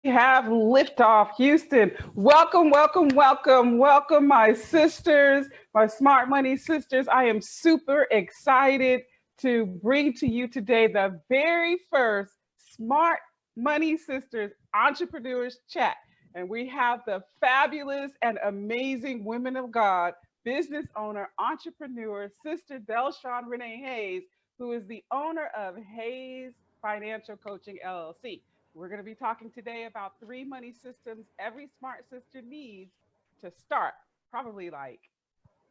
Have liftoff, Houston. Welcome, welcome, welcome, welcome, my sisters, my smart money sisters. I am super excited to bring to you today the very first Smart Money Sisters Entrepreneurs Chat. And we have the fabulous and amazing women of God, business owner, entrepreneur, Sister Shawn Renee Hayes, who is the owner of Hayes Financial Coaching LLC. We're going to be talking today about three money systems every smart sister needs to start, probably like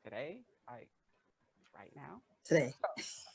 today, like right now. Today. So,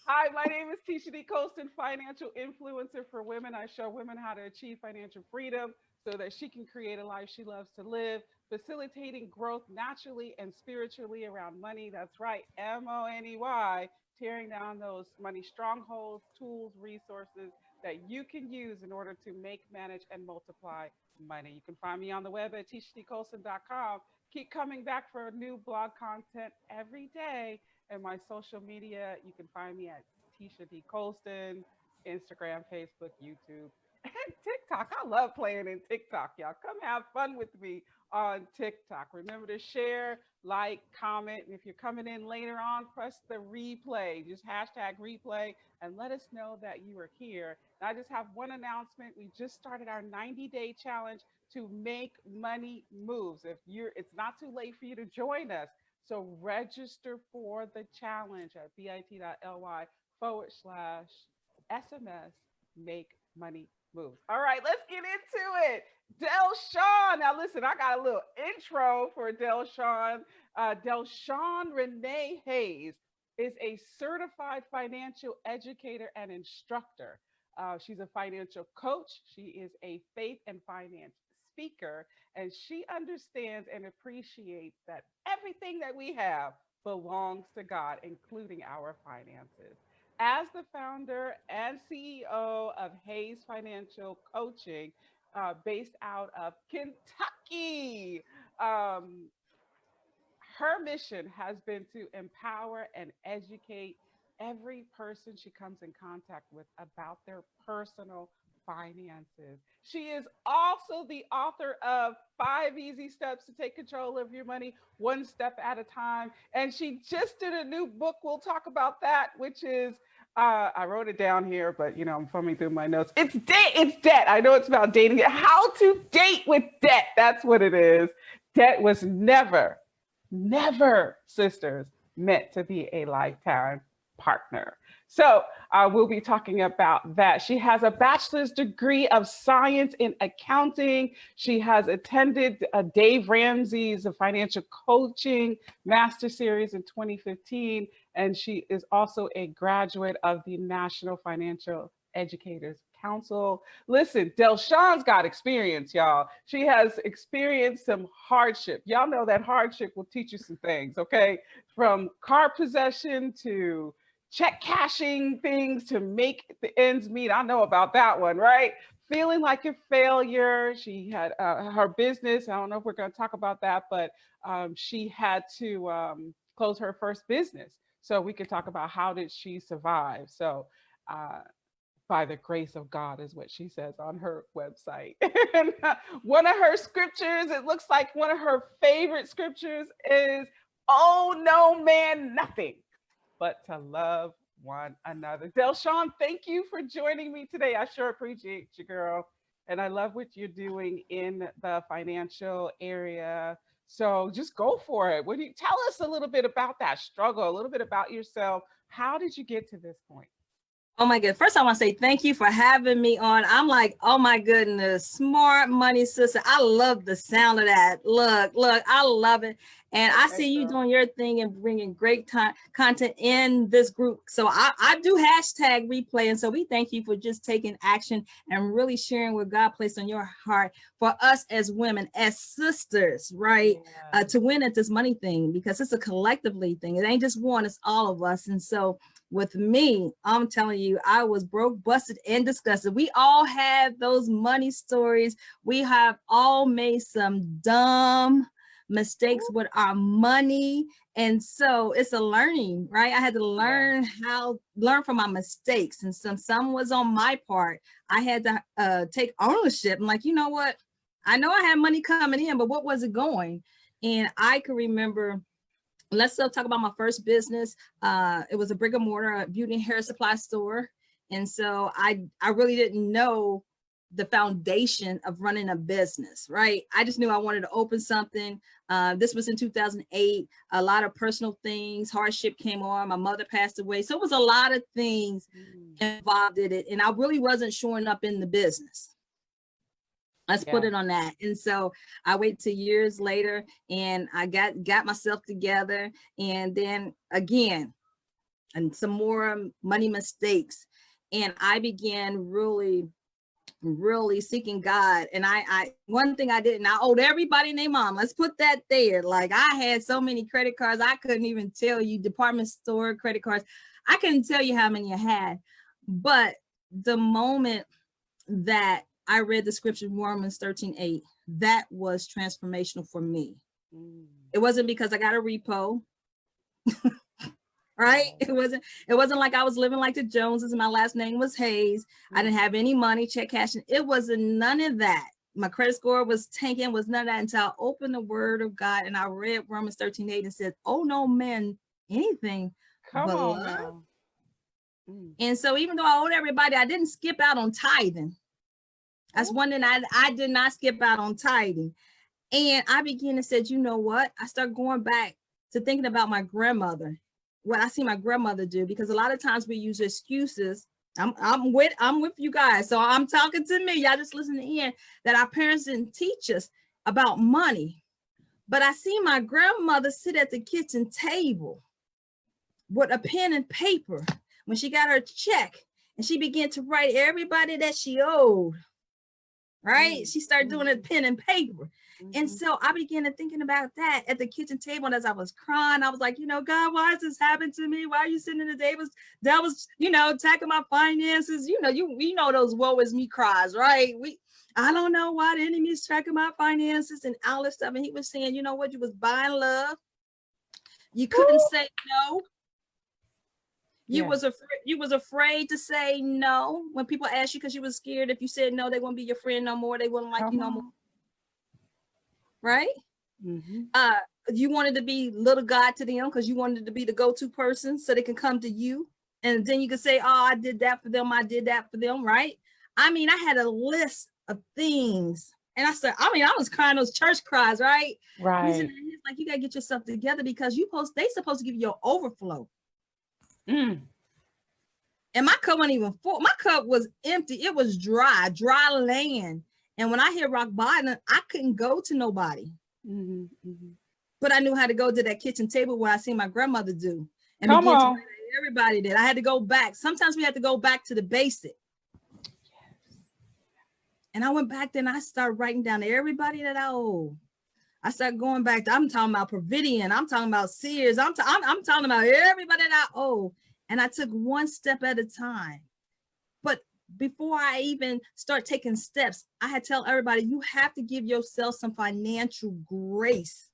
hi, my name is Tisha D. Colston, financial influencer for women. I show women how to achieve financial freedom so that she can create a life she loves to live, facilitating growth naturally and spiritually around money. That's right, MONEY, tearing down those money strongholds, tools, resources that you can use in order to make, manage, and multiply money. You can find me on the web at tishdcolson.com. Keep coming back for new blog content every day. And my social media, you can find me at Tisha D. Colston, Instagram, Facebook, YouTube, and TikTok. I love playing in TikTok, y'all. Come have fun with me on TikTok. Remember to share, like, comment. And if you're coming in later on, press the replay. Just hashtag replay and let us know that you are here. And I just have one announcement. We just started our 90-day challenge to make money moves. It's not too late for you to join us. So register for the challenge at bit.ly/SMS make money moves. All right, let's get into it. Shawn. Now listen, I got a little intro for Shawn. Shawn Renee Hayes is a certified financial educator and instructor. She's a financial coach. She is a faith and finance speaker, and she understands and appreciates that everything that we have belongs to God, including our finances. As the founder and CEO of Hayes Financial Coaching, based out of Kentucky, um, her mission has been to empower and educate every person she comes in contact with about their personal finances. She is also the author of 5 Easy Steps to Take Control of Your Money, One Step at a Time. And she just did a new book. We'll talk about that, which is I wrote it down here, but I'm thumbing through my notes. It's debt. It's debt. I know it's about dating. How to date with debt. That's what it is. Debt was never, sisters, meant to be a lifetime partner. So we'll be talking about that. She has a bachelor's degree of science in accounting. She has attended Dave Ramsey's financial coaching master series in 2015. And she is also a graduate of the National Financial Educators Council. Listen, Shawn's got experience, y'all. She has experienced some hardship. Y'all know that hardship will teach you some things, okay? From car possession to check cashing things to make the ends meet. I know about that one, right? Feeling like a failure. She had her business. I don't know if we're going to talk about that, but she had to close her first business. So we could talk about how did she survive. So by the grace of God is what she says on her website. And one of her scriptures, it looks like one of her favorite scriptures is, "Oh, no man, nothing but to love one another." Shawn, thank you for joining me today. I sure appreciate you, girl. And I love what you're doing in the financial area. So just go for it. What do you tell us a little bit about that struggle, a little bit about yourself? How did you get to this point? Oh my God. First, I want to say thank you for having me on. I'm like, oh my goodness, smart money sister. I love the sound of that. Look, I love it. And I see you doing your thing and bringing great content in this group. So I do hashtag replay. And so we thank you for just taking action and really sharing what God placed on your heart for us as women, as sisters, right? Yeah. To win at this money thing, because it's a collectively thing. It ain't just one, it's all of us. And so with me, I'm telling you, I was broke, busted, and disgusted. We all have those money stories. We have all made some dumb mistakes with our money. And so it's a learning, right? I had to learn from my mistakes. And some was on my part. I had to take ownership. I'm like, you know what? I know I had money coming in, but what was it going? And I can remember, let's still talk about my first business. It was a brick and mortar, a beauty and hair supply store. And so I really didn't know the foundation of running a business, right? I just knew I wanted to open something. This was in 2008. A lot of personal things, hardship came on. My mother passed away. So it was a lot of things involved in it. And I really wasn't showing up in the business. Let's put it on that. And so I wait till years later and I got myself together. And then again, and some more money mistakes. And I began really seeking God. And I one thing I did, and I owed everybody and their mom. Let's put that there. Like I had so many credit cards, I couldn't even tell you, department store credit cards. I couldn't tell you how many I had. But the moment that I read the scripture, Romans 13:8, that was transformational for me. It wasn't because I got a repo. Right? It wasn't like I was living like the Joneses and my last name was Hayes. I didn't have any money, check cashing. It wasn't none of that. My credit score was tanking, was none of that until I opened the word of God and I read Romans 13:8 and said, oh no man, anything but love. And so even though I owed everybody, I didn't skip out on tithing. That's one thing I did not skip out on tithing. And I began to say, you know what? I start going back to thinking about my grandmother, what I see my grandmother do, because a lot of times we use excuses. I'm with you guys. So I'm talking to me. Y'all just listen in, that our parents didn't teach us about money. But I see my grandmother sit at the kitchen table with a pen and paper when she got her check, and she began to write everybody that she owed. Right? She started doing it pen and paper. And so I began to thinking about that at the kitchen table. And as I was crying, I was like, you know, God, why is this happening to me? Why are you sitting in the tables? That was, you know, attacking my finances. You know, those woe is me cries, right? I don't know why the enemy is tracking my finances and all this stuff. And he was saying, you know what? You was buying love. You couldn't say no. You was afraid to say no when people asked you, because you was scared if you said no, they wouldn't be your friend no more. They wouldn't like you no more. Right? You wanted to be little God to them because you wanted to be the go-to person so they can come to you. And then you could say, oh, I did that for them. I did that for them. Right? I mean, I had a list of things. And I said, I was crying those church cries, right? Right. And he's like, you got to get yourself together because they supposed to give you your overflow. And my cup wasn't even full. My cup was empty. It was dry land. And when I hit rock bottom, I couldn't go to nobody. But I knew how to go to that kitchen table where I seen my grandmother do. And begin to everybody did. I had to go back. Sometimes we had to go back to the basic. And I went back there and I started writing down everybody that I owe. I started going back. I'm talking about Providian. I'm talking about Sears. I'm talking about everybody that I owe. And I took one step at a time. But before I even start taking steps, I had to tell everybody, you have to give yourself some financial grace.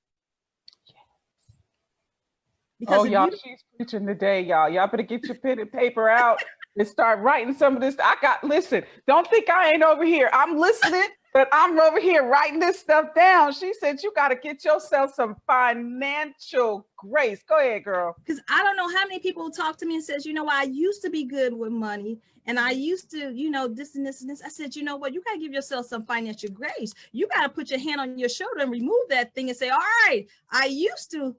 Because y'all, she's preaching today, y'all. Y'all better get your pen and paper out and start writing some of this. Listen, don't think I ain't over here. I'm listening, but I'm over here writing this stuff down. She said you got to get yourself some financial grace. Go ahead, girl. Because I don't know how many people talk to me and says, you know, I used to be good with money and I used to, you know, this and this and this. I said, you know what? You got to give yourself some financial grace. You got to put your hand on your shoulder and remove that thing and say, all right, I used to,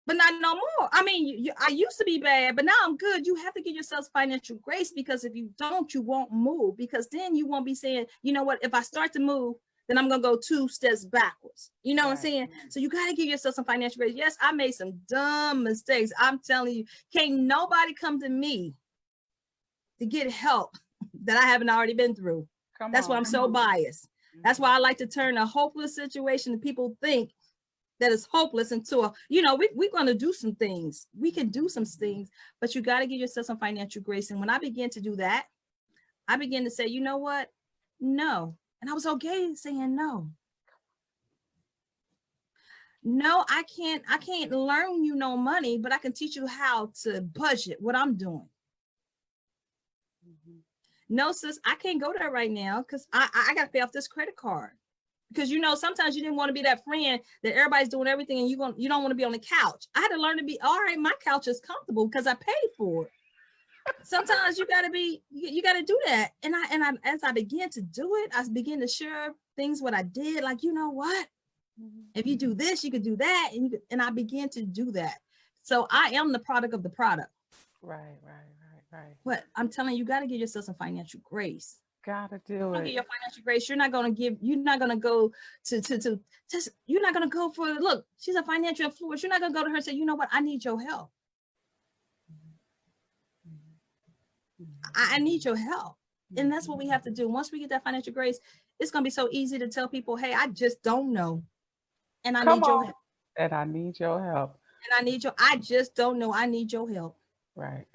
but not no more. I mean, I used to be bad, but now I'm good. You have to give yourself financial grace, because if you don't, you won't move, because then you won't be saying, you know what, if I start to move, then I'm going to go 2 steps backwards. You know what I'm saying? So you got to give yourself some financial grace. Yes, I made some dumb mistakes. I'm telling you, can't nobody come to me to get help that I haven't already been through. That's why I'm so biased. That's why I like to turn a hopeless situation that people think that is hopeless into a, you know, we're going to do some things. We can do some things, but you got to give yourself some financial grace. And when I began to do that, I began to say, you know what? No. And I was okay saying no. No, I can't learn you no money, but I can teach you how to budget what I'm doing. No, sis, I can't go there right now because I got to pay off this credit card. Because sometimes you didn't want to be that friend that everybody's doing everything and you don't want to be on the couch. I had to learn to be all right. My couch is comfortable because I paid for it. Sometimes you got to do that. And as I began to do it, I began to share things what I did. Like, you know what? If you do this, you could do that, and I began to do that. So I am the product of the product. Right. But I'm telling you, got to give yourself some financial grace. Gotta do it. Get your financial grace. You're not gonna go to you're not gonna go for, look, she's a financial influencer. You're not gonna go to her and say, you know what, I need your help. I need your help. And that's what we have to do. Once we get that financial grace, it's gonna be so easy to tell people, hey, I just don't know. And I need your help. And I need your help. I just don't know. I need your help. Right.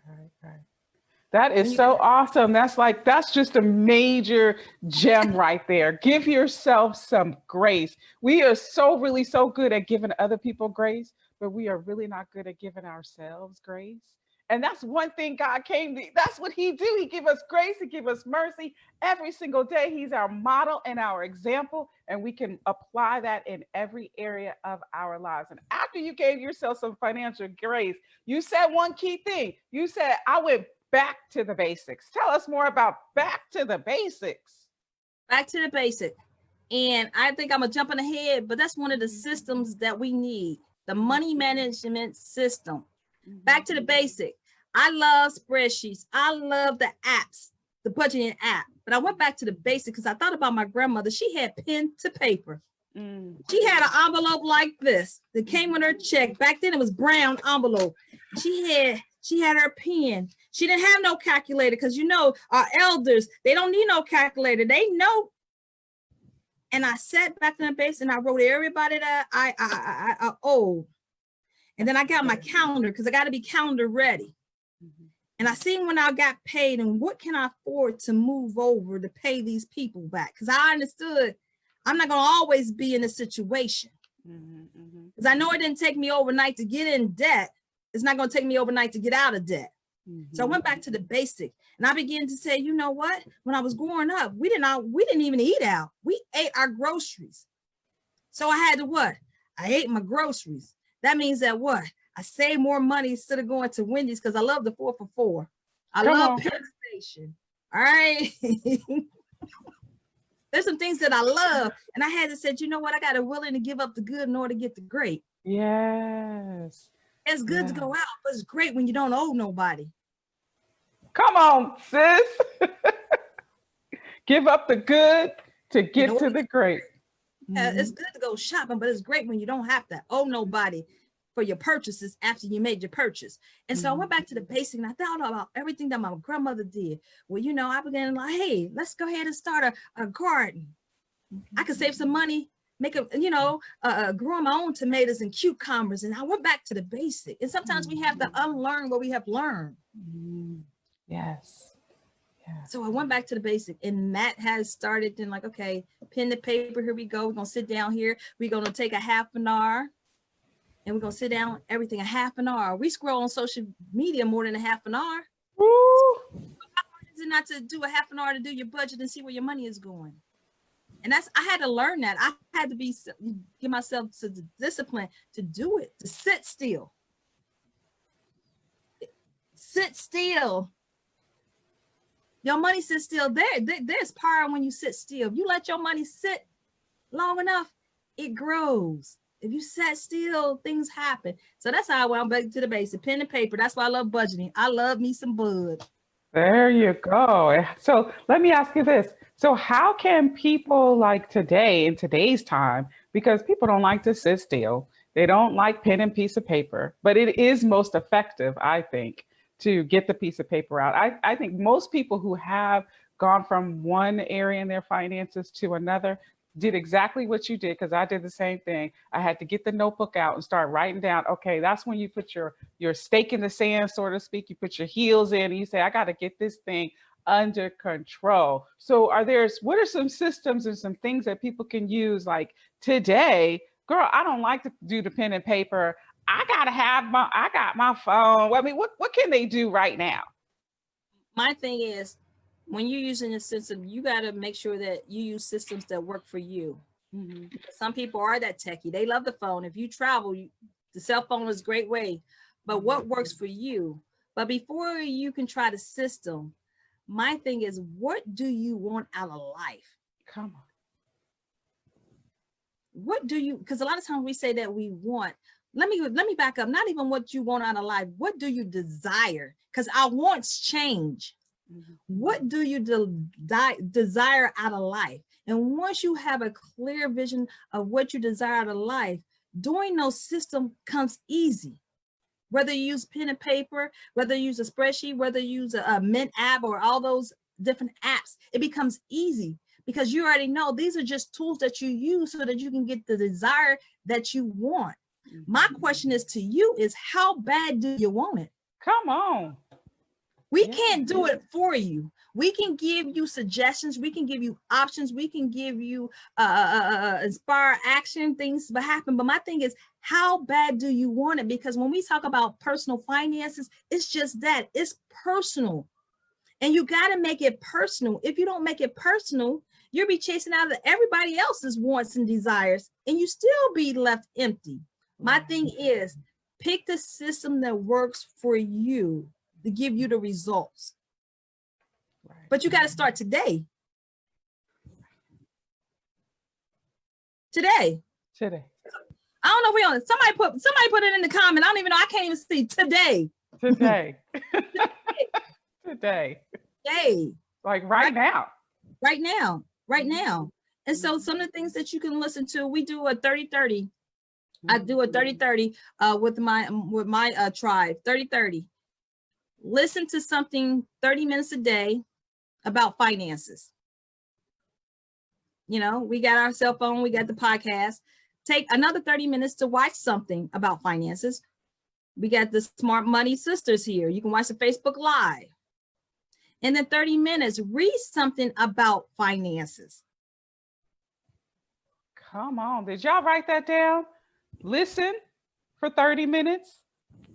That is so awesome. That's just a major gem right there. Give yourself some grace. We are really so good at giving other people grace, but we are really not good at giving ourselves grace. And that's one thing God came to, that's what he do. He give us grace, he give us mercy every single day. He's our model and our example, and we can apply that in every area of our lives. And after you gave yourself some financial grace, you said one key thing. You said, I went back to the basics. Tell us more about back to the basics. Back to the basic. And I think I'm jumping ahead, but that's one of the systems that we need. The money management system. Back to the basic. I love spreadsheets. I love the apps, the budgeting app. But I went back to the basic because I thought about my grandmother. She had pen to paper. She had an envelope like this that came with her check. Back then it was brown envelope. She had her pen. She didn't have no calculator because our elders, they don't need no calculator. They know. And I sat back in the base and I wrote everybody that I owe. And then I got my calendar because I got to be calendar ready. And I seen when I got paid and what can I afford to move over to pay these people back? Because I understood I'm not going to always be in a situation. Because I know it didn't take me overnight to get in debt. It's not going to take me overnight to get out of debt. So I went back to the basic and I began to say, you know what? When I was growing up, we didn't even eat out. We ate our groceries. So I had to what? I ate my groceries. That means that what? I save more money instead of going to Wendy's because I love the 4 for $4. I love Penn Station. All right. There's some things that I love. And I had to say, you know what? I got to willing to give up the good in order to get the great. Yes. It's good to go out, but it's great when you don't owe nobody. Come on, sis. Give up the good to get to the great. Yeah, it's good to go shopping, but it's great when you don't have to owe nobody for your purchases after you made your purchase. And so I went back to the basic and I thought about everything that my grandmother did. Well, I began like, hey, let's go ahead and start a garden. I could save some money, make growing my own tomatoes and cucumbers. And I went back to the basic. And sometimes we have to unlearn what we have learned. Yes. So I went back to the basic, and that has started then like, okay, pen to paper, here we go. We're going to sit down here. We're going to take a half an hour and we're going to sit down, everything a half an hour. We scroll on social media more than a half an hour. Woo. How hard is it not to do a half an hour to do your budget and see where your money is going? And I had to learn that. I had to give myself to the discipline to do it, to sit still. Sit still. Your money sits still. There's power when you sit still. If you let your money sit long enough, it grows. If you sit still, things happen. So that's how I went back to the basic, pen and paper. That's why I love budgeting. I love me some bud. There you go. So let me ask you this. So how can people like today, in today's time, because people don't like to sit still, they don't like pen and piece of paper, but it is most effective, I think, to get the piece of paper out. I think most people who have gone from one area in their finances to another did exactly what you did, because I did the same thing. I had to get the notebook out and start writing down, okay, that's when you put your stake in the sand, so to speak. You put your heels in and you say, I got to get this thing under control. So what are some systems and some things that people can use like today girl, I don't like to do the pen and paper. I got my phone. I mean, what can they do right now? My thing is, when you're using a system, you got to make sure that you use systems that work for you. Mm-hmm. Some people are that techie. They love the phone. If you travel, the cell phone is a great way, but what works for you? But before you can try the system, my thing is, what do you want out of life? Come on. What do you, because a lot of times we say that we want, let me back up. Not even what you want out of life. What do you desire? Because our wants change. Mm-hmm. What do you desire out of life? And once you have a clear vision of what you desire out of life, doing those systems comes easy. Whether you use pen and paper, whether you use a spreadsheet, whether you use a Mint app or all those different apps, it becomes easy because you already know these are just tools that you use so that you can get the desire that you want. My question is to you is, how bad do you want it? Come on. We can't do it for you. We can give you suggestions. We can give you options. We can give you inspire action, things to happen. But my thing is, how bad do you want it? Because when we talk about personal finances, it's just that. It's personal. And you got to make it personal. If you don't make it personal, you'll be chasing out of everybody else's wants and desires, and you still be left empty. My thing is, pick the system that works for you to give you the results. Right. But you got to start today. Today. I don't know if we on it. Somebody put it in the comment. I don't even know. I can't even see today. Today. Like right now. And so some of the things that you can listen to, we do a 30-30. I do a 30-30 with my tribe, 30-30. Listen to something 30 minutes a day about finances. You know, we got our cell phone, we got the podcast. Take another 30 minutes to watch something about finances. We got the Smart Money Sisters here. You can watch the Facebook Live. And then 30 minutes, read something about finances. Come on. Did y'all write that down? Listen for 30 minutes,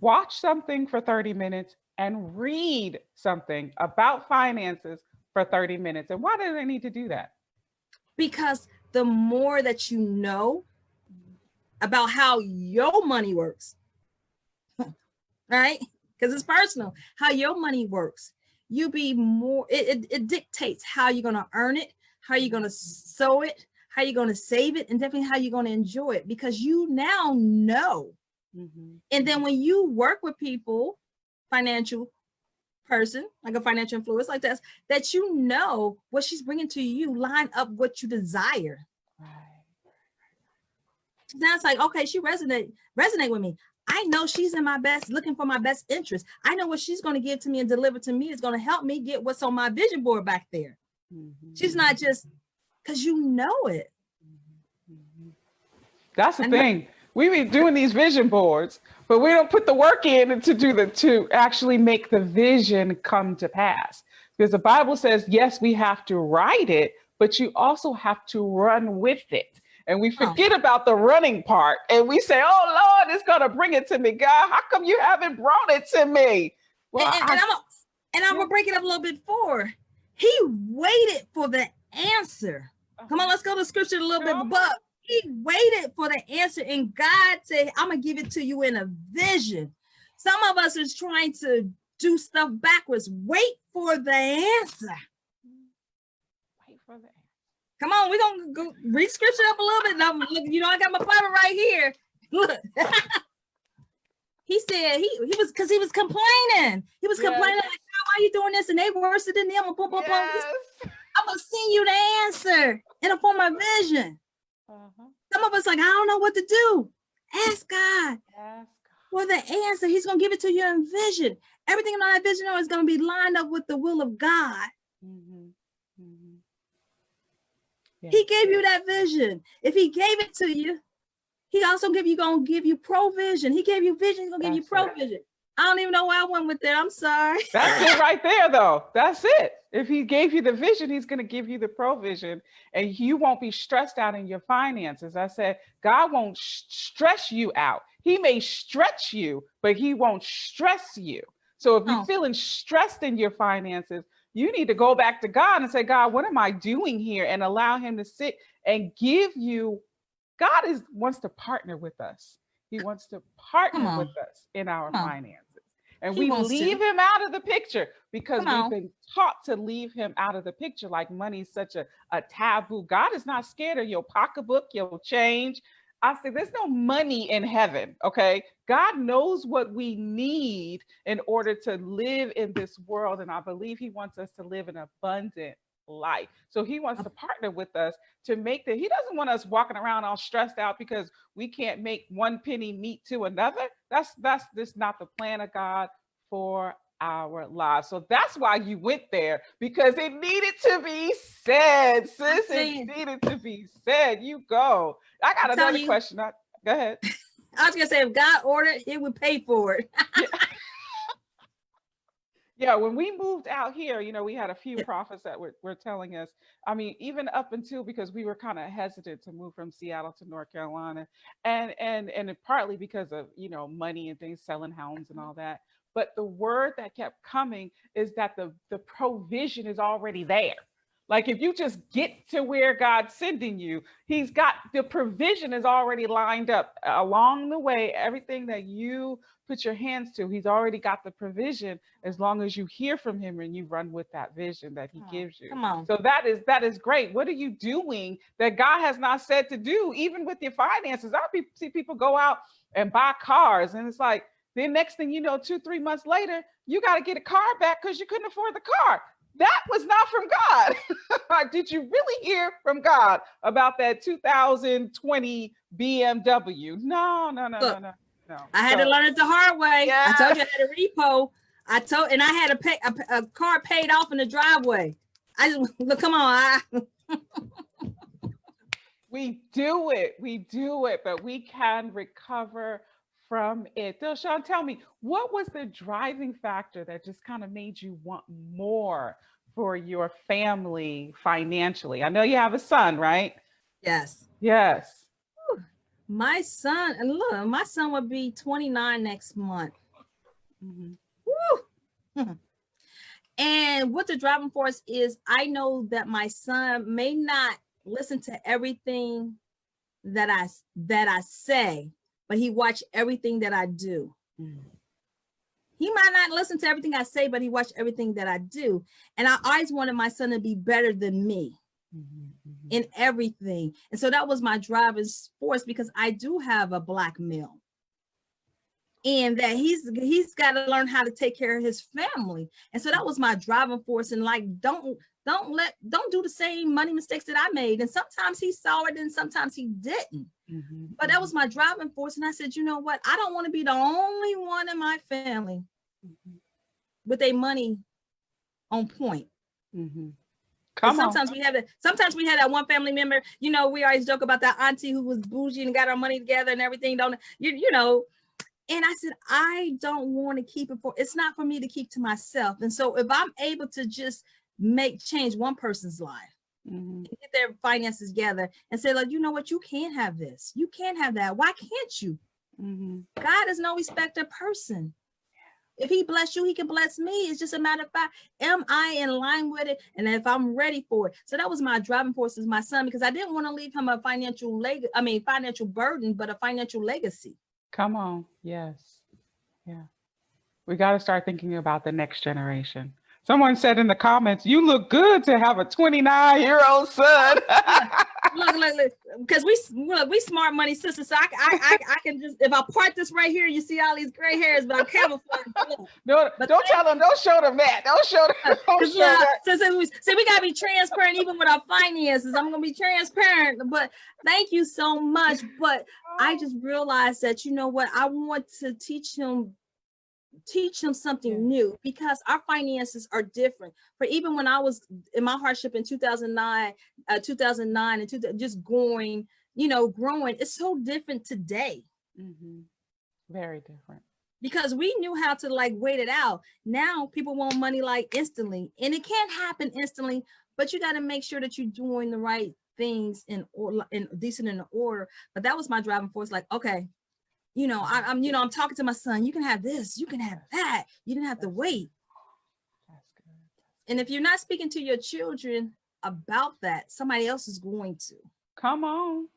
watch something for 30 minutes, and read something about finances for 30 minutes. And why do they need to do that? Because the more that you know about how your money works, right? Because it's personal, how your money works, you be more, it dictates how you're going to earn it, how you're going to sow it, how you're going to save it, and definitely how you're going to enjoy it, because you now know. Mm-hmm. And then when you work with people, financial person, like a financial influencer like that you know what she's bringing to you line up what you desire. Right. Now it's like, okay, she resonate with me. I know she's in my best, looking for my best interest. I know what she's going to give to me and deliver to me is going to help me get what's on my vision board back there. Mm-hmm. She's not just, because you know it. That's the thing. We be doing these vision boards, but we don't put the work in to actually make the vision come to pass. Because the Bible says, yes, we have to write it, but you also have to run with it. And we forget about the running part. And we say, oh, Lord, it's going to bring it to me. God, how come you haven't brought it to me? Well, I'm going to break it up a little bit for. He waited for the answer. Come on, let's go to scripture a little bit above. He waited for the answer, and God said, I'm going to give it to you in a vision. Some of us is trying to do stuff backwards. Wait for the answer. Come on, we're going to go read scripture up a little bit. Now, look, you know, I got my Bible right here. Look. He said he was, because he was complaining. He was complaining like, why are you doing this? And they worse than them. Boom, boom, boom. I'm going to send you the answer in the form of vision. Some of us like, I don't know what to do. Ask God for the answer. He's going to give it to you in vision. Everything in that vision is going to be lined up with the will of God. Mm-hmm. Mm-hmm. Yeah. He gave you that vision. If he gave it to you, he also going to give you provision. He gave you vision. He's going to give you provision. I don't even know why I went with that. I'm sorry. That's it right there, though. That's it. If he gave you the vision, he's going to give you the provision, and you won't be stressed out in your finances. I said, God won't stress you out. He may stretch you, but he won't stress you. So if you're feeling stressed in your finances, you need to go back to God and say, God, what am I doing here? And allow him to sit and give you. God wants to partner with us. He wants to partner with us in our finances. And we leave him out of the picture because we've been taught to leave him out of the picture, like money's such a taboo. God is not scared of your pocketbook, your change. I say there's no money in heaven, okay? God knows what we need in order to live in this world, and I believe he wants us to live an abundant life. So he wants to partner with us to make that. He doesn't want us walking around all stressed out because we can't make one penny meet to another. That's just not the plan of God for our lives. So that's why you went there, because it needed to be said, sis. It needed to be said. You go. I got another question. Go ahead. I was gonna say, if God ordered, he would pay for it. Yeah, when we moved out here, we had a few prophets that were telling us, I mean, even up until, because we were kind of hesitant to move from Seattle to North Carolina, and partly because of, money and things, selling homes and all that. But the word that kept coming is that the provision is already there. Like if you just get to where God's sending you, he's got the provision is already lined up along the way. Everything that you put your hands to, he's already got the provision, as long as you hear from him and you run with that vision that he gives you. Come on. So that is great. What are you doing that God has not said to do, even with your finances? I see people go out and buy cars, and it's like, the next thing you know, 2-3 months later, you got to get a car back because you couldn't afford the car. That was not from God. Did you really hear from God about that 2020 BMW? No. I had to learn it the hard way. Yeah. I told you I had a repo. And I had a car paid off in the driveway. Come on. We do it, but we can recover from it. So Shawn, tell me, what was the driving factor that just kind of made you want more for your family financially? I know you have a son, right? Yes. My son, and look, my son will be 29 next month. Mm-hmm. Woo. And what the driving force is, I know that my son may not listen to everything that I say, but he watched everything that I do. Mm. He might not listen to everything I say, but he watched everything that I do. And I always wanted my son to be better than me in everything. And so that was my driving force, because I do have a black male. And that he's got to learn how to take care of his family. And so that was my driving force. And like, don't do the same money mistakes that I made. And sometimes he saw it and sometimes he didn't. But that was my driving force. And I said, you know what? I don't want to be the only one in my family with their money on point. Sometimes we had that one family member, we always joke about that auntie who was bougie and got our money together and everything. And I said, I don't want to keep it it's not for me to keep to myself. And so if I'm able to just change one person's life, and get their finances together and say, like, you know what, you can't have this. You can't have that. Why can't you? God is no respecter of person. If he bless you, he can bless me. It's just a matter of fact, am I in line with it? And if I'm ready for it. So that was my driving force, is my son, because I didn't want to leave him a financial burden, but a financial legacy. Come on. Yes. Yeah. We got to start thinking about the next generation. Someone said in the comments, you look good to have a 29-year-old son. look, because we smart money sisters. So I can just, if I part this right here, you see all these gray hairs, but I'm camouflaging. Don't tell them, don't show them that. Don't show them. So we gotta be transparent even with our finances. I'm gonna be transparent, but thank you so much. But I just realized that, you know what, I want to teach him something new, because our finances are different. For even when I was in my hardship in 2009 and just growing, it's so different today. Very different. because we knew how to like wait it out. Now people want money like instantly, and it can't happen instantly, but you got to make sure that you're doing the right things in order, in decent in order. But that was my driving force. Like, okay, I'm talking to my son. You can have this, you can have that. You didn't have to wait. That's good. And if you're not speaking to your children about that, somebody else is going to. Come on.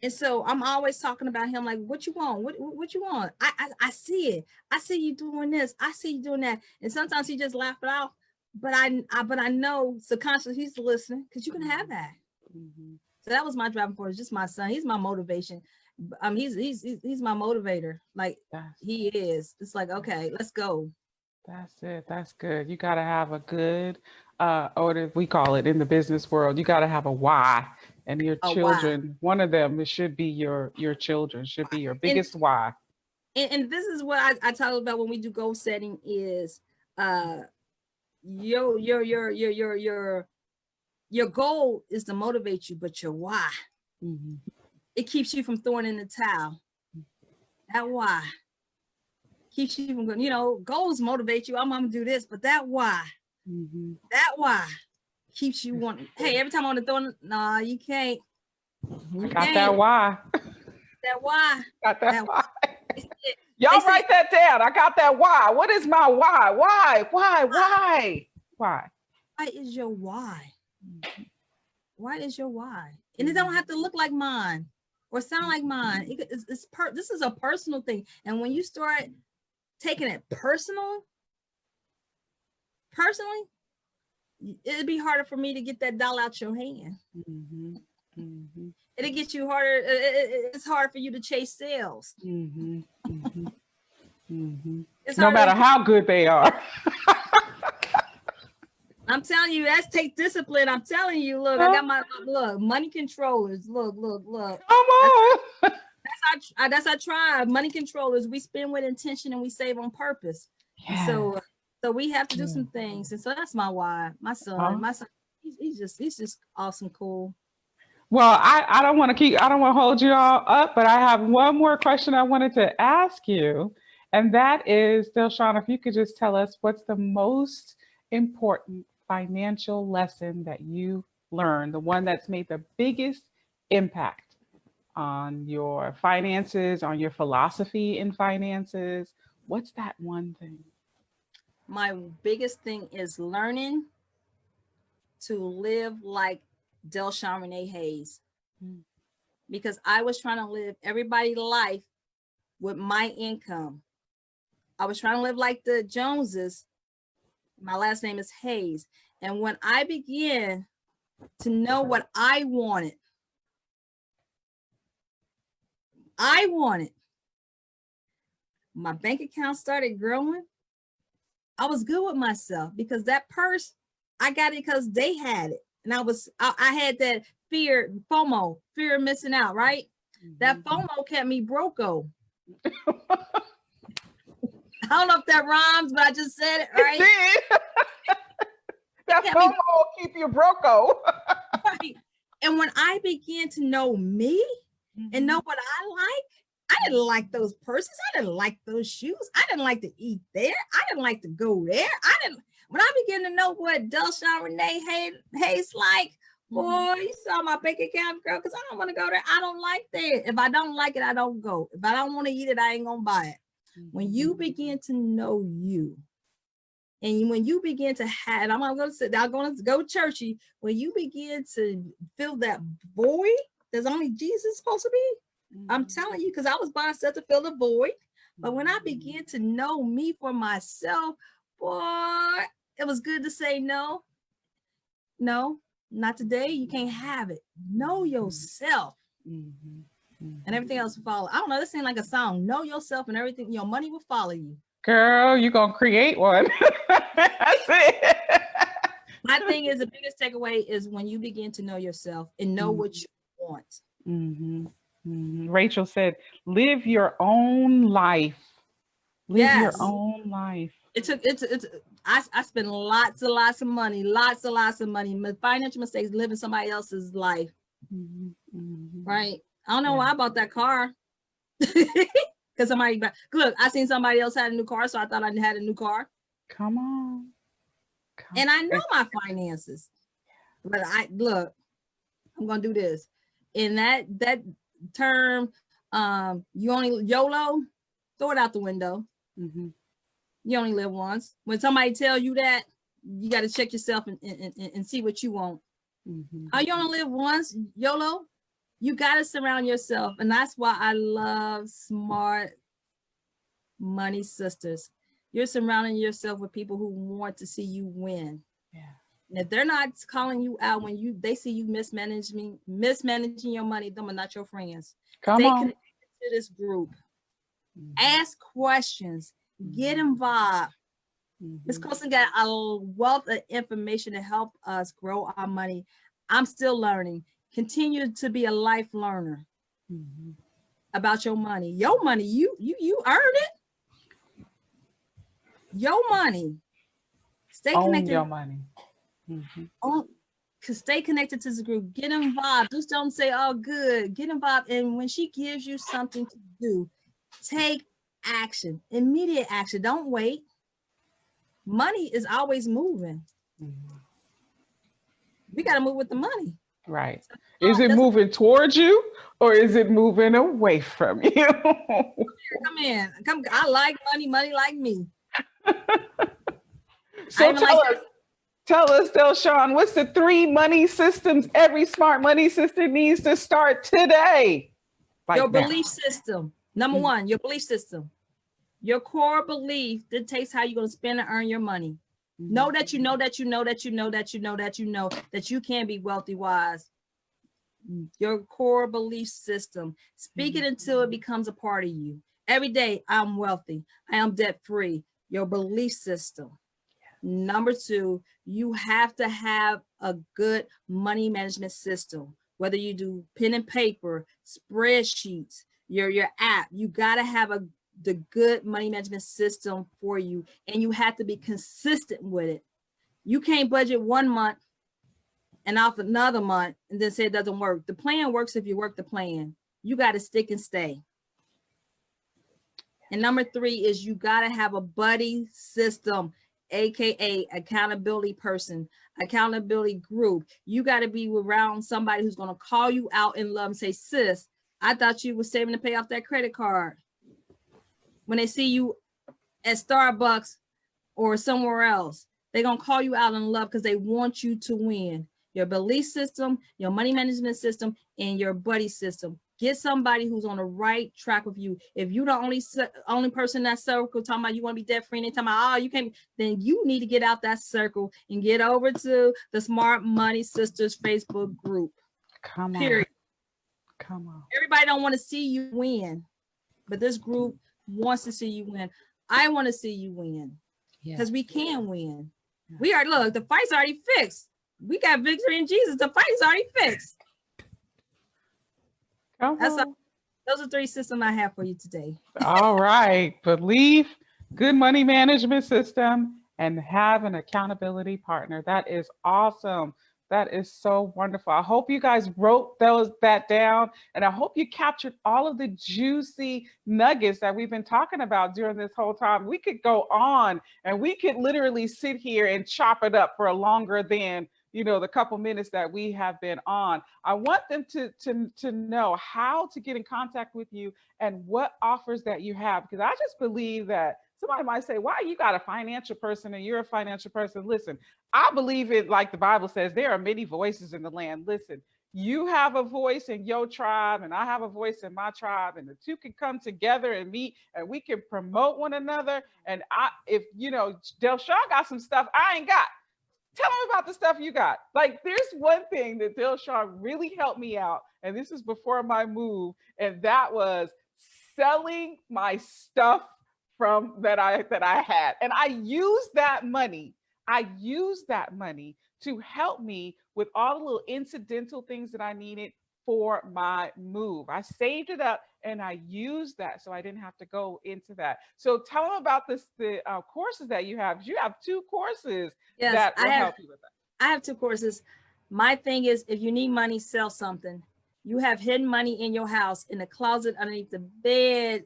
And so I'm always talking about him, like, what you want? What you want? I see it. I see you doing this. I see you doing that. And sometimes he just laugh it off. But I know subconsciously he's listening, because you can have that. Mm-hmm. So that was my driving force. Just my son. He's my motivation. He's my motivator. Like he is. It's like, okay, let's go. That's it. That's good. You got to have a good, or we call it in the business world, you got to have a why. And your children, one of them, it should be your children, should be your biggest why. And this is what I talk about when we do goal setting is your goal is to motivate you, but your why, it keeps you from throwing in the towel. That why keeps you from going, goals motivate you. I'm gonna do this, but that why, keeps you wanting. Hey, every time I want to throw, nah, you can't. That why. That why. Got that why. Y'all write that down. I got that why. What is my why? Why? Why is your why? Why is your why? And it don't have to look like mine or sound like mine. This is a personal thing. And when you start taking it personally, it'd be harder for me to get that dollar out your hand. It'll get you harder. It's hard for you to chase sales. No matter how good they are. I'm telling you, that's take discipline. I'm telling you, look, I got my money controllers. Look. Come on. That's our tribe. Money controllers. We spend with intention and we save on purpose. Yeah. So we have to do some things. And so that's my why. My son, he's just awesome, cool. Well, I don't want to hold you all up, but I have one more question I wanted to ask you. And that is, Shawn, if you could just tell us what's the most important financial lesson that you learned, the one that's made the biggest impact on your finances, on your philosophy in finances. What's that one thing? My biggest thing is learning to live like Shawn Renee Hayes, because I was trying to live everybody's life with my income. I was trying to live like the Joneses. My last name is Hayes. And when I began to know what I wanted, my bank account started growing. I was good with myself because that purse, I got it because they had it. And I had that FOMO, fear of missing out, right? That FOMO kept me broke-o. I don't know if that rhymes, but I just said it, right? It did. That FOMO will keep you broke-o. Right. And when I began to know me and know what I didn't like those purses. I didn't like those shoes. I didn't like to eat there. I didn't like to go there. When I began to know what Shawn Renee Hayes like, boy, you saw my bank account, girl, because I don't want to go there. I don't like that. If I don't like it, I don't go. If I don't want to eat it, I ain't going to buy it. When you begin to know you, and when you begin to have, I'm going to go churchy, when you begin to fill that void that's only Jesus supposed to be, I'm telling you, because I was buying stuff to fill the void. But when I began to know me for myself, boy, it was good to say no. No, not today. You can't have it. Know yourself. And everything else will follow. I don't know. This ain't like a song. Know yourself and everything. Your money will follow you. Girl, you're going to create one. That's it. My thing is, the biggest takeaway is when you begin to know yourself and know what you want. Rachel said, live your own life. Live your own life. I spent lots of money. My financial mistakes, living somebody else's life. Right. I don't know why I bought that car. Because somebody, look, I seen somebody else had a new car, so I thought I had a new car. Come on. And I know my finances. But look, I'm gonna do this. In that term, you only YOLO, throw it out the window. Mm-hmm. You only live once. When somebody tell you that, you got to check yourself and see what you want. Mm-hmm. How you only live once, YOLO? You got to surround yourself. And that's why I love Smart Money Sisters. You're surrounding yourself with people who want to see you win. Yeah. And if they're not calling you out when they see you mismanaging your money, them are not your friends. Come on. Connected to this group. Ask questions. Get involved. Ms. Colson got a wealth of information to help us grow our money. I'm still learning. Continue to be a life learner about your money. Your money, you earned it. Your money. Stay connected. Own your money. Stay connected to the group. Get involved. Just don't say, oh, good. Get involved. And when she gives you something to do, take action. Immediate action. Don't wait. Money is always moving. We got to move with the money. Right. Is it moving towards you or is it moving away from you? Come in. Come. I like money. Money like me. So tell us, Shawn, what's the 3 money systems every smart money sister needs to start today? Your belief system. Number 1, your belief system. Your core belief dictates how you're going to spend and earn your money. Know that you know that you can be wealthy wise. Your core belief system. Speak it until it becomes a part of you. Every day, I'm wealthy. I am debt free. Your belief system. Number 2, you have to have a good money management system. Whether you do pen and paper, spreadsheets, your app, you got to have the good money management system for you, and you have to be consistent with it. You can't budget 1 month and off another month and then say it doesn't work. The plan works if you work the plan. You got to stick and stay. And number 3 is you got to have a buddy system, aka accountability person, accountability group. You got to be around somebody who's going to call you out in love and say, sis, I thought you were saving to pay off that credit card. When they see you at Starbucks or somewhere else, they're going to call you out in love because they want you to win. Your belief system, your money management system, and your buddy system. Get somebody who's on the right track with you. If you're the only person in that circle talking about you want to be debt free and they talking about, oh, you can't, then you need to get out that circle and get over to the Smart Money Sisters Facebook group. Come on. Period. Come on. Everybody don't want to see you win, but this group wants to see you win. I want to see you win because we can win. We are, look, the fight's already fixed. We got victory in Jesus. The fight's already fixed. Those are 3 systems I have for you today. All right. Belief, good money management system, and have an accountability partner. That is awesome. That is so wonderful. I hope you guys wrote that down, and I hope you captured all of the juicy nuggets that we've been talking about during this whole time. We could go on and we could literally sit here and chop it up for longer than the couple minutes that we have been on. I want them to know how to get in contact with you and what offers that you have, because I just believe that somebody might say, why you got a financial person and you're a financial person? Listen, I believe it, like the Bible says, there are many voices in the land. Listen, you have a voice in your tribe and I have a voice in my tribe, and the two can come together and meet and we can promote one another. And if Del Shaw got some stuff I ain't got, tell them about the stuff you got. Like, there's one thing that Del Shaw really helped me out, and this is before my move, and that was selling my stuff from that I had. And I used that money to help me with all the little incidental things that I needed for my move. I saved it up and I used that so I didn't have to go into that. So tell them about the courses that you have. You have 2 courses that will help you with that. I have 2 courses. My thing is, if you need money, sell something. You have hidden money in your house, in the closet, underneath the bed,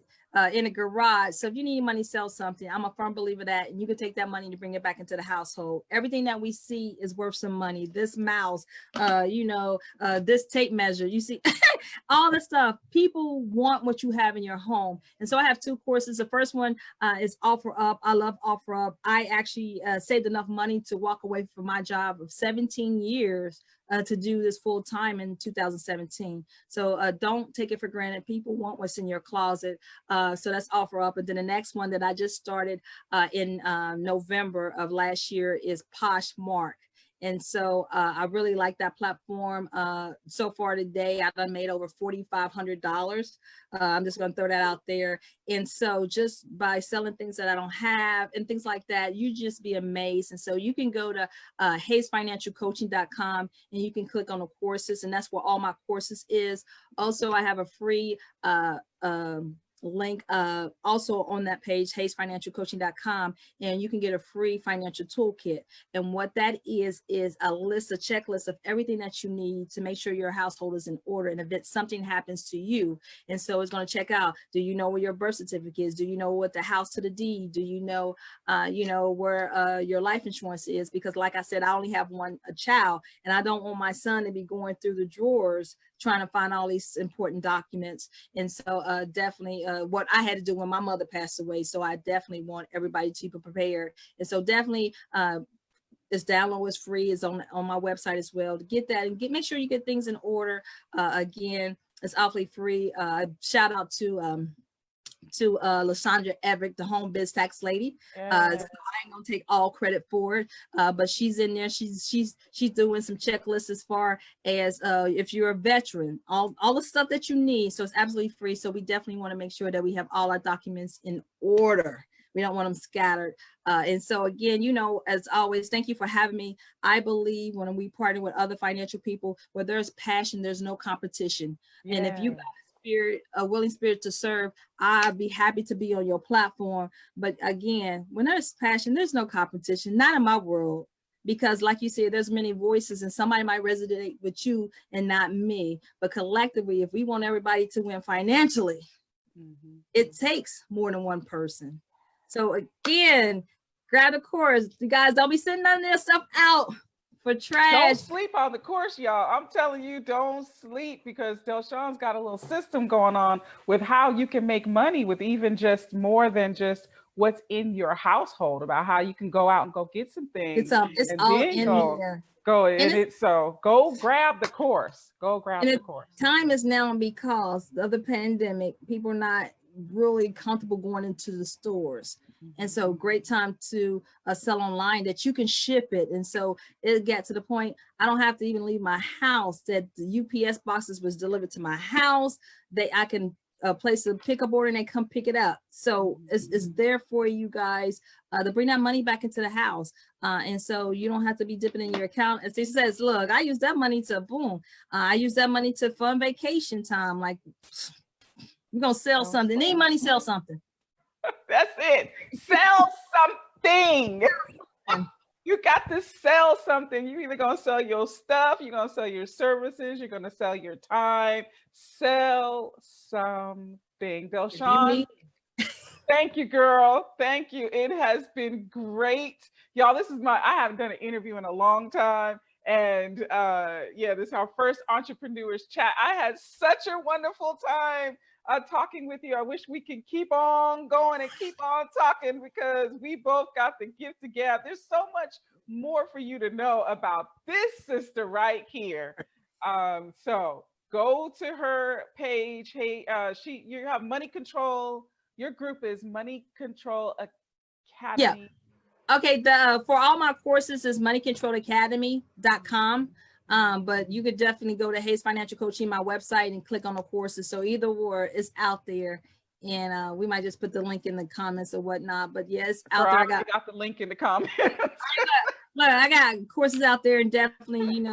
in a garage. So if you need money, sell something. I'm a firm believer that, and you can take that money to bring it back into the household. Everything that we see is worth some money. This mouse, this tape measure, you see, all the stuff. People want what you have in your home. And so I have 2 courses. The first one is Offer Up. I love Offer Up. I actually saved enough money to walk away from my job of 17 years to do this full time in 2017. So don't take it for granted. People want what's in your closet. So that's Offer Up. And then the next one that I just started in November of last year is Poshmark. And so I really like that platform. So far today, I've done made over $4,500. I'm just going to throw that out there. And so just by selling things that I don't have and things like that, you just be amazed. And so you can go to hayesfinancialcoaching.com and you can click on the courses, and that's where all my courses is. Also, I have a free link also on that page, hayesfinancialcoaching.com, and you can get a free financial toolkit. And what that is a checklist of everything that you need to make sure your household is in order. And if something happens to you, and so it's going to check out, do you know where your birth certificate is? Do you know what the house to the deed? Do you know where your life insurance is? Because like I said, I only have a child, and I don't want my son to be going through the drawers trying to find all these important documents. And so definitely what I had to do when my mother passed away. So I definitely want everybody to be prepared. And so definitely this download is free. It's on my website as well to get that and make sure you get things in order. Again, it's awfully free. Shout out to Lashondra Everett, the home biz tax lady. So I ain't gonna take all credit for it, but she's in there. She's doing some checklists as far as if you're a veteran, all the stuff that you need. So it's absolutely free. So we definitely want to make sure that we have all our documents in order. We don't want them scattered. And so again, as always, thank you for having me. I believe when we partner with other financial people, where there's passion, there's no competition. Yeah. And if you got a willing spirit to serve, I'd be happy to be on your platform. But again, when there's passion, there's no competition, not in my world, because like you said, there's many voices and somebody might resonate with you and not me. But collectively, if we want everybody to win financially, it takes more than one person. So again, grab the course. You guys don't be sending none of this stuff out for trash. Don't sleep on the course, y'all. I'm telling you, don't sleep, because Delshawn's got a little system going on with how you can make money with even just more than just what's in your household, about how you can go out and go get some things. It's all in there. So go grab the course. Go grab the course. Time is now, because of the pandemic, people are not really comfortable going into the stores. And so great time to sell online, that you can ship it. And so it got to the point, I don't have to even leave my house, that the UPS boxes was delivered to my house. I can place a pickup order and they come pick it up. So it's there for you guys to bring that money back into the house. And so you don't have to be dipping in your account. As it says, look, I use that money to I use that money to fund vacation time. Like, we're going to sell something. Need money, sell something. That's it. Sell something. You got to sell something. You're either going to sell your stuff, you're going to sell your services, you're going to sell your time. Sell something. Delshawn, thank you, girl. Thank you. It has been great. Y'all, I haven't done an interview in a long time. And this is our first entrepreneurs chat. I had such a wonderful time talking with you. I wish we could keep on going and keep on talking, because we both got the gift to gab. There's so much more for you to know about this sister right here. So go to her page. Hey, you have Money Control. Your group is Money Control Academy. Yeah. Okay, for all my courses is moneycontrolacademy.com. But you could definitely go to Hayes Financial Coaching, my website, and click on the courses. So either or is out there. And we might just put the link in the comments or whatnot. But yes, out there. I got the link in the comments. Look, I got courses out there, and definitely,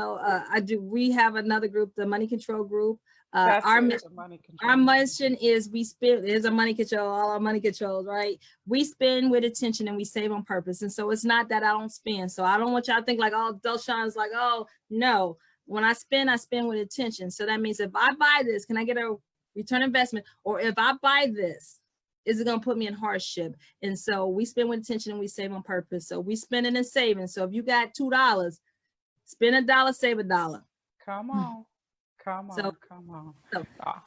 we have another group, the Money Control group. Our mission is there's a money control, all our money controls, right? We spend with attention and we save on purpose. And so it's not that I don't spend. So I don't want y'all to think like, oh, Delshawn's like, oh, no. when I spend with intention. So that means if I buy this, can I get a return investment? Or if I buy this, is it going to put me in hardship? And so we spend with intention and we save on purpose. So we spend it in savings. So if you got $2, spend $1, save $1. Come on. Come on. So, Come on. So,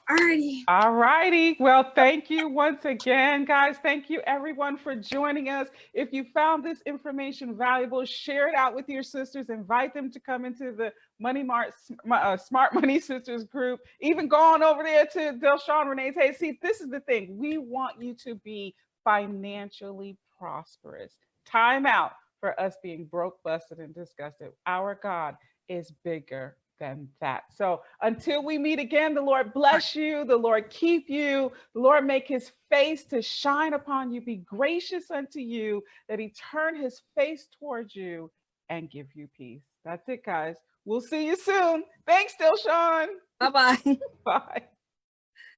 alrighty. All righty. Well, thank you once again, guys. Thank you, everyone, for joining us. If you found this information valuable, share it out with your sisters. Invite them to come into the Smart Money Sisters group. Even go on over there to Shawn, Renee's. Hey, see, this is the thing. We want you to be financially prosperous. Time out for us being broke, busted, and disgusted. Our God is bigger than that. So until we meet again, the Lord bless you, the Lord keep you, the Lord make his face to shine upon you, be gracious unto you, that he turn his face towards you and give you peace. That's it, guys. We'll see you soon. Thanks, still, Shawn. Bye-bye. Bye.